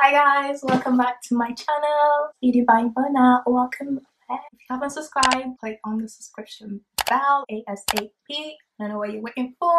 Hi guys, welcome back to my channel. Beauty by Bona. Welcome back. If you haven't subscribed, click on the subscription bell ASAP. I don't know what you're waiting for.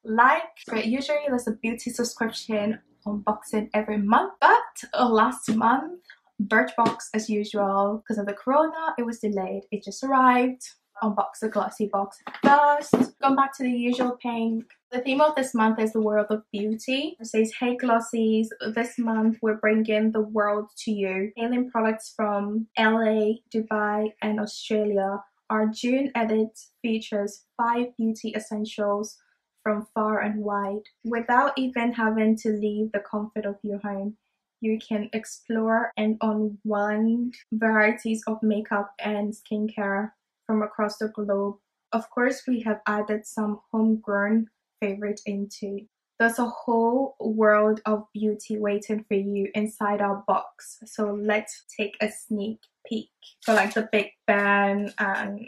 Like, usually there's a beauty subscription unboxing every month, but last month, BIRCHBOX as usual, because of the corona, it was delayed. It just arrived. Unbox the GLOSSYBOX first. Going back to the usual pink. The theme of this month is the world of beauty. It says, hey glossies, this month we're bringing the world to you. Hailing products from LA, Dubai and Australia. Our June edit features 5 beauty essentials from far and wide. Without even having to leave the comfort of your home, you can explore and unwind varieties of makeup and skincare from across the globe. Of course, we have added some homegrown favorites into. There's a whole world of beauty waiting for you inside our box. So let's take a sneak peek. So like the Big Ben and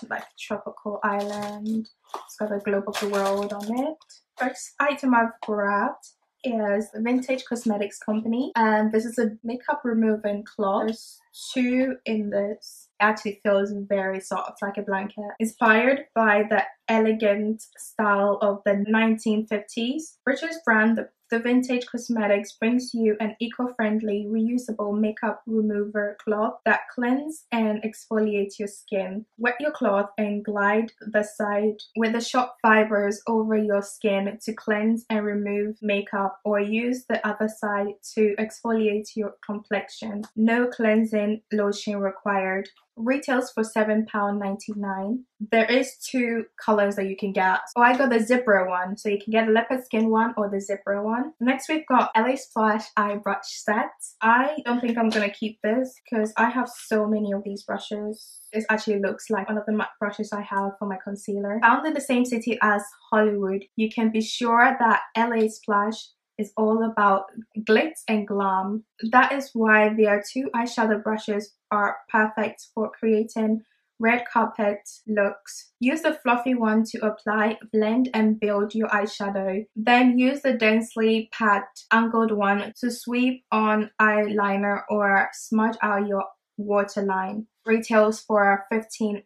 like Tropical Island. It's got a globe of the world on it. First item I've grabbed is Vintage Cosmetics Company, and this is a makeup removing cloth. There's 2 in this. It actually feels very soft, like a blanket. Inspired by the elegant style of the 1950s, British brand the Vintage Cosmetics brings you an eco-friendly, reusable makeup remover cloth that cleanses and exfoliates your skin. Wet your cloth and glide the side with the sharp fibers over your skin to cleanse and remove makeup, or use the other side to exfoliate your complexion. No cleansing lotion required. Retails for £7.99. There is 2 colors that you can get. So I got the zipper one, so you can get the leopard skin one or the zipper one. Next we've got LA Splash eye brush set. I don't think I'm gonna keep this because I have so many of these brushes. This actually looks like one of the matte brushes I have for my concealer. Found in the same city as Hollywood, you can be sure that LA Splash is all about glitz and glam. That is why their 2 eyeshadow brushes are perfect for creating red carpet looks. Use the fluffy one to apply, blend and build your eyeshadow. Then use the densely packed angled one to sweep on eyeliner or smudge out your waterline. Retails for £15.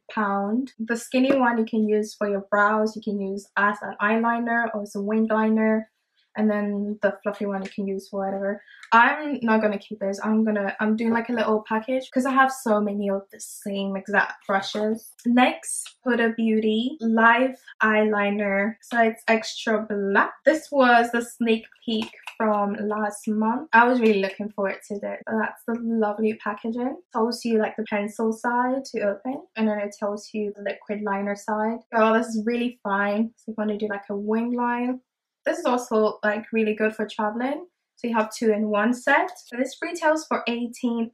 The skinny one you can use for your brows, you can use as an eyeliner or as a winged liner. And then the fluffy one you can use for whatever. I'm not gonna keep this. I'm doing like a little package because I have so many of the same exact brushes. Next, Huda Beauty Live Eyeliner. So it's extra black. This was the sneak peek from last month. I was really looking forward to this. That's the lovely packaging. It tells you like the pencil side to open, and then it tells you the liquid liner side. Oh, this is really fine. So you want to do like a wing line. This is also like really good for traveling. So you have 2 in 1 set. So this retails for £18.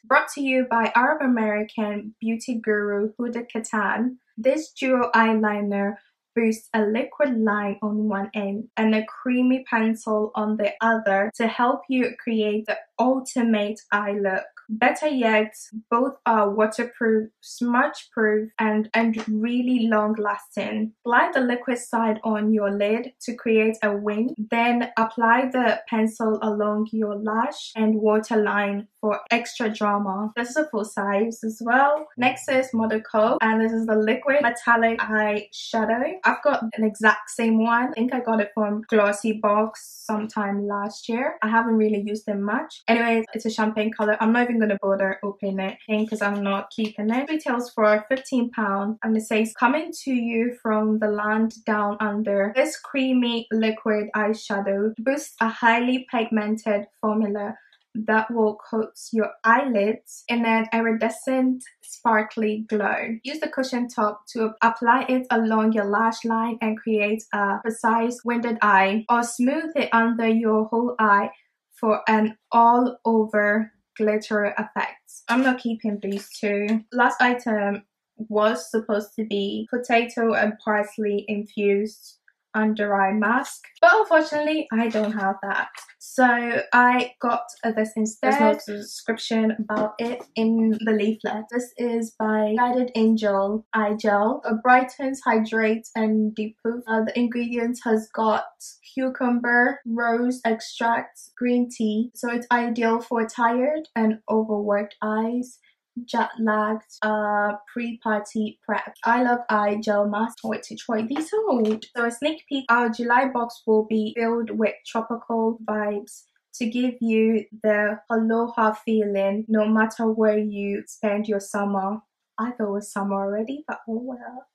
Brought to you by Arab American beauty guru Huda Katan. This dual eyeliner boosts a liquid line on one end and a creamy pencil on the other to help you create the ultimate eye look. Better yet, both are waterproof, smudge proof and really long lasting. Apply the liquid side on your lid to create a wing, then apply the pencil along your lash and waterline for extra drama. This is a full size as well. Next is Model Co, and this is the liquid metallic eye shadow. I've got an exact same one. I think I got it from GLOSSYBOX sometime last year. I haven't really used them much. Anyways, it's a champagne color. I'm not even gonna bother opening it because I'm not keeping it. Retails for £15, and it says, coming to you from the land down under. This creamy liquid eyeshadow boosts a highly pigmented formula that will coat your eyelids in an iridescent sparkly glow. Use the cushion top to apply it along your lash line and create a precise winged eye, or smooth it under your whole eye for an all over glitter effect. I'm not keeping these 2. Last item was supposed to be potato and parsley infused under eye mask, but unfortunately I don't have that, so I got this instead. There's no description about it in the leaflet. This is by Guided Angel Eye Gel. It brightens, hydrates and depuffs. The ingredients has got cucumber, rose extract, green tea, so it's ideal for tired and overworked eyes, jet-lagged, pre-party prep. I love eye gel mask. Can't wait to try these out. So a sneak peek, our July box will be filled with tropical vibes to give you the aloha feeling no matter where you spend your summer. I thought it was summer already, but oh well.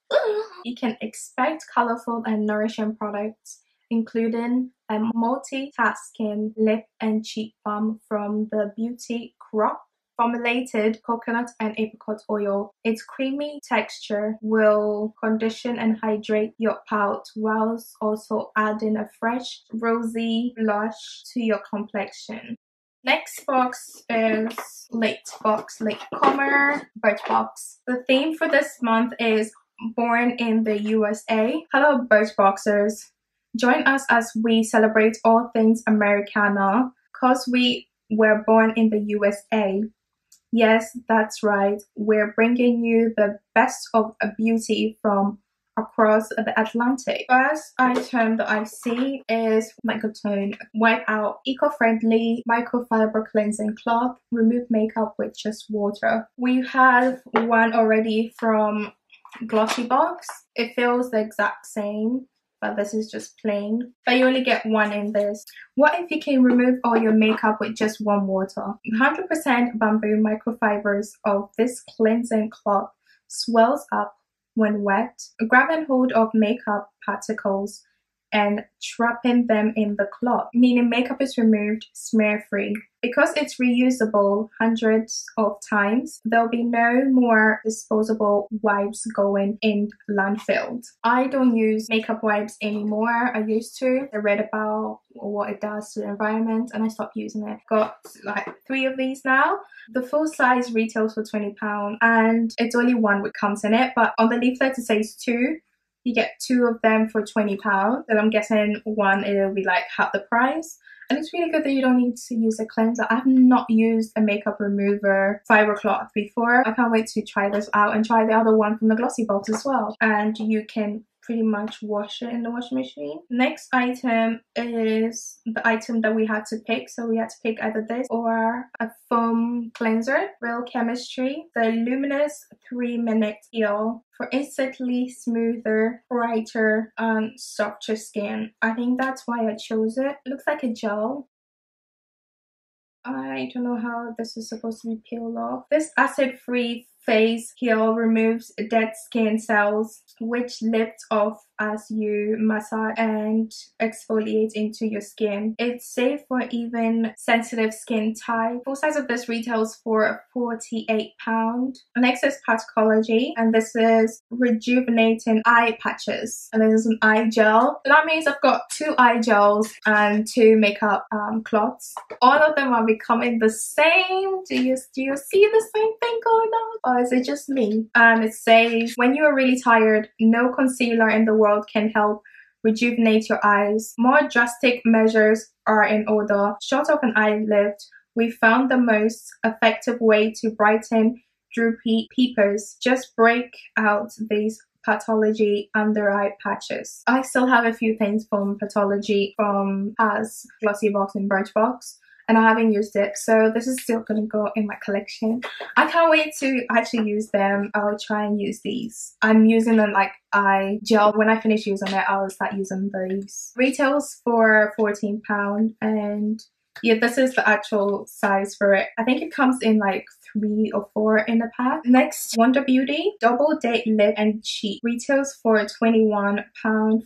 You can expect colorful and nourishing products, including a multitasking lip and cheek balm from the Beauty Crop, formulated coconut and apricot oil. Its creamy texture will condition and hydrate your pout whilst also adding a fresh rosy blush to your complexion. Next box is latecomer BIRCHBOX. The theme for this month is Born in the USA. Hello BIRCHBOXers. Join us as we celebrate all things Americana, cause we were born in the USA. Yes, that's right. We're bringing you the best of beauty from across the Atlantic. First item that I see is Microtone Wipe Out Eco-Friendly Microfiber Cleansing Cloth. Remove makeup with just water. We have one already from GLOSSYBOX. It feels the exact same, but this is just plain. But you only get one in this. What if you can remove all your makeup with just warm water? 100% bamboo microfibers of this cleansing cloth swells up when wet, grabbing hold of makeup particles and trapping them in the cloth, meaning makeup is removed smear-free. Because it's reusable hundreds of times, there'll be no more disposable wipes going in landfills. I don't use makeup wipes anymore. I used to. I read about what it does to the environment and I stopped using it. Got like 3 of these now. The full size retails for £20 and it's only one which comes in it, but on the leaflet it says 2. You get 2 of them for £20, and I'm guessing one it'll be like half the price. And it's really good that you don't need to use a cleanser. I've not used a makeup remover fiber cloth before. I can't wait to try this out and try the other one from the GLOSSYBOX as well. And you can pretty much wash it in the washing machine. Next item is the item that we had to pick. So we had to pick either this or a foam cleanser. Real Chemistry, the Luminous 3-minute Peel for instantly smoother, brighter, and softer skin. I think that's why I chose it. It looks like a gel. I don't know how this is supposed to be peeled off. This acid-free face peel removes dead skin cells, which lifts off as you massage and exfoliate into your skin. It's safe for even sensitive skin type. Full size of this retails for £48. Next is Particology, and this is Rejuvenating Eye Patches. And this is an eye gel. So that means I've got 2 eye gels and 2 makeup cloths. All of them are becoming the same. Do you see the same thing going on? Or is it just me? And it says, when you are really tired, no concealer in the world can help rejuvenate your eyes. More drastic measures are in order. Short of an eye lift, we found the most effective way to brighten droopy peepers. Just break out these Pathology under eye patches. I still have a few things from Pathology from GLOSSYBOX and BIRCHBOX, and I haven't used it, so this is still gonna go in my collection. I can't wait to actually use them. I'll try and use these. I'm using them like eye gel. When I finish using it, I'll start using these. Retails for £14, and yeah, this is the actual size for it. I think it comes in like 3 or 4 in a pack. Next, Wonder Beauty Double Date Lip and Cheek. Retails for £21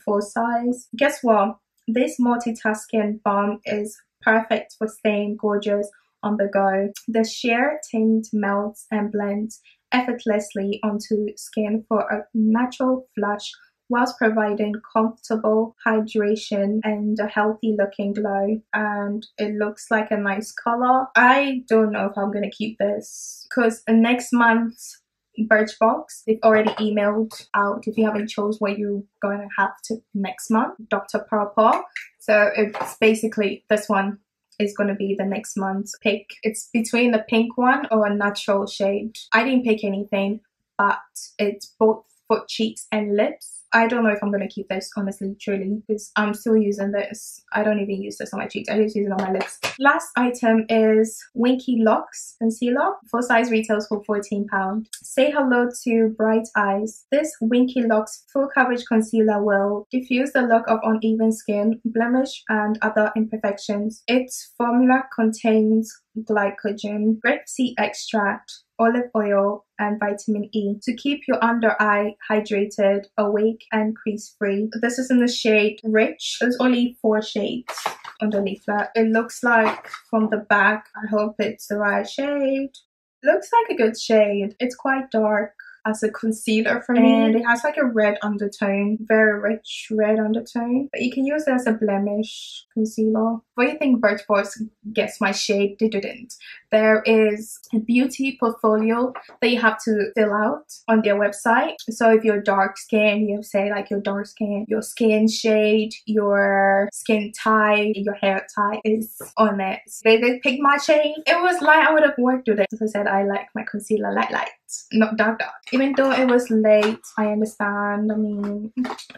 full size. Guess what? This multitasking balm is perfect for staying gorgeous on the go. The sheer tint melts and blends effortlessly onto skin for a natural flush whilst providing comfortable hydration and a healthy looking glow. And it looks like a nice color. I don't know if I'm gonna keep this because next month BIRCHBOX. They've already emailed out if you haven't chose what you're going to have to next month. Dr. Purple. So it's basically this one is going to be the next month's pick. It's between the pink one or a natural shade. I didn't pick anything, but it's both for cheeks and lips. I don't know if I'm going to keep this, honestly, truly, because I'm still using this. I don't even use this on my cheeks. I just use it on my lips. Last item is Winky Locks Concealer. Full size retails for £14. Say hello to bright eyes. This Winky Locks full coverage concealer will diffuse the look of uneven skin, blemish, and other imperfections. Its formula contains glycogen, grapeseed extract, olive oil, and vitamin E to keep your under eye hydrated, awake, and crease free. This is in the shade Rich. There's only 4 shades underneath that. It looks like from the back. I hope it's the right shade. Looks like a good shade. It's quite dark as a concealer for me, and it has like a red undertone, very rich red undertone, but you can use it as a blemish concealer. What do you think BIRCHBOX gets my shade? They didn't. There is a beauty portfolio that you have to fill out on their website. So if you're dark skin, you say like your dark skin, your skin shade, your skin type, your hair type is on it. So they picked my shade. It was like I would have worked with it. As I said, I like my concealer light, not dark. Even though it was late, I understand. I mean,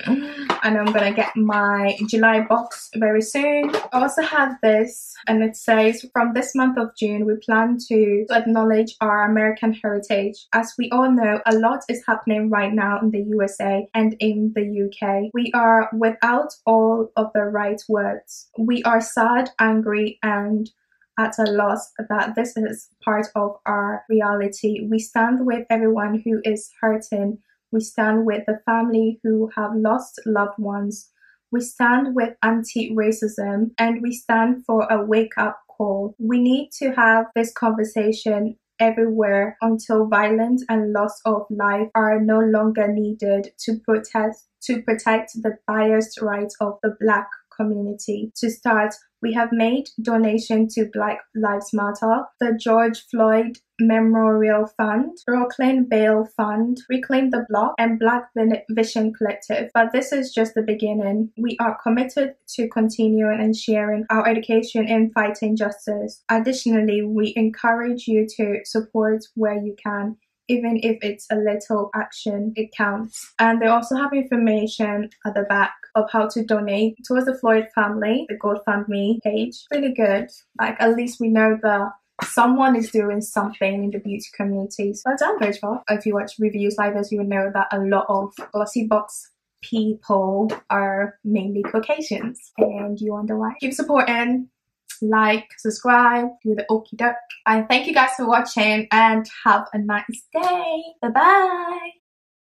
I know I'm gonna get my July box very soon. I also have this, and it says, from this month of June, we plan to acknowledge our American heritage. As we all know, a lot is happening right now in the USA and in the UK. We are without all of the right words. We are sad, angry, and at a loss that this is part of our reality. We stand with everyone who is hurting. We stand with the family who have lost loved ones. We stand with anti-racism, and we stand for a wake-up call. We need to have this conversation everywhere until violence and loss of life are no longer needed to protect the biased rights of the Black community. To start, we have made donation to Black Lives Matter, the George Floyd Memorial Fund, Brooklyn Bail Fund, Reclaim the Block, and Black Vision Collective. But this is just the beginning. We are committed to continuing and sharing our education in fighting justice. Additionally, we encourage you to support where you can. Even if it's a little action, it counts. And they also have information at the back of how to donate towards the Floyd family, the GoFundMe page. Really good. Like, at least we know that someone is doing something in the beauty community. So that's BIRCHBOX. If you watch reviews like this, you would know that a lot of GLOSSYBOX people are mainly Caucasians. And you wonder why. Keep supporting. Like, subscribe, do the okie doke. And thank you guys for watching, and have a nice day. Bye bye.